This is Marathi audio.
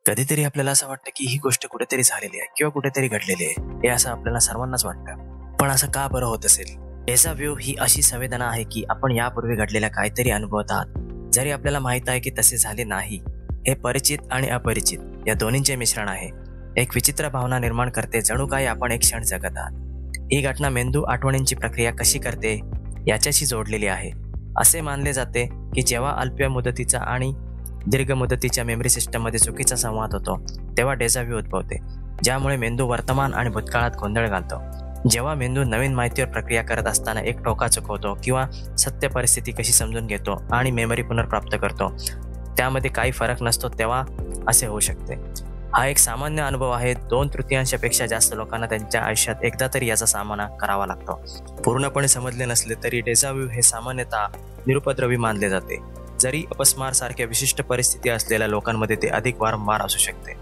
कधीतरी आपल्याला असं वाटतं की ही गोष्ट कुठेतरी झालेली आहे किंवा कुठेतरी घडलेली आहे, हे असं आपल्याला सर्वांनाच वाटतं. पण असं का बरं होत असेल? डेजा व्ह्यू ही अशी संवेदना आहे की आपण यापूर्वी घडलेल्या काहीतरी अनुभवत आहात, जरी आपल्याला माहित आहे की तसे झाले नाही. हे परिचित आणि अपरिचित या दोन्हींचे मिश्रण आहे. एक विचित्र भावना निर्माण करते, जणू काही आपण एक क्षण जगत आहात. ही घटना मेंदू आठवणींची प्रक्रिया कशी करते याच्याशी जोडलेली आहे. असे मानले जाते की जेव्हा अल्प मुदतीचा आणि दीर्घ मुदतीच्या मेमरी सिस्टममध्ये चुकीचा संवाद होतो, तेव्हा डेजा व्ह्यू उद्भवते, ज्यामुळे मेंदू वर्तमान आणि भूतकाळात गोंधळ घालतो. जेव्हा मेंदू नवीन माहितीवर प्रक्रिया करत असताना एक टोका चुकवतो किंवा सत्य परिस्थिती कशी समजून घेतो आणि मेमरी पुनर्प्राप्त करतो, त्यामध्ये काही फरक नसतो, तेव्हा असे होऊ शकते. हा एक सामान्य अनुभव आहे. 2/3पेक्षा जास्त लोकांना त्यांच्या आयुष्यात एकदा तरी याचा सामना करावा लागतो. पूर्णपणे समजले नसले तरी डेजा व्ह्यू हे सामान्यतः निरुपद्रवी मानले जाते, जरी अपस्मार सारख्या विशिष्ट परिस्थिती असलेल्या लोकांमध्ये ते अधिक वारंवार असू शकते.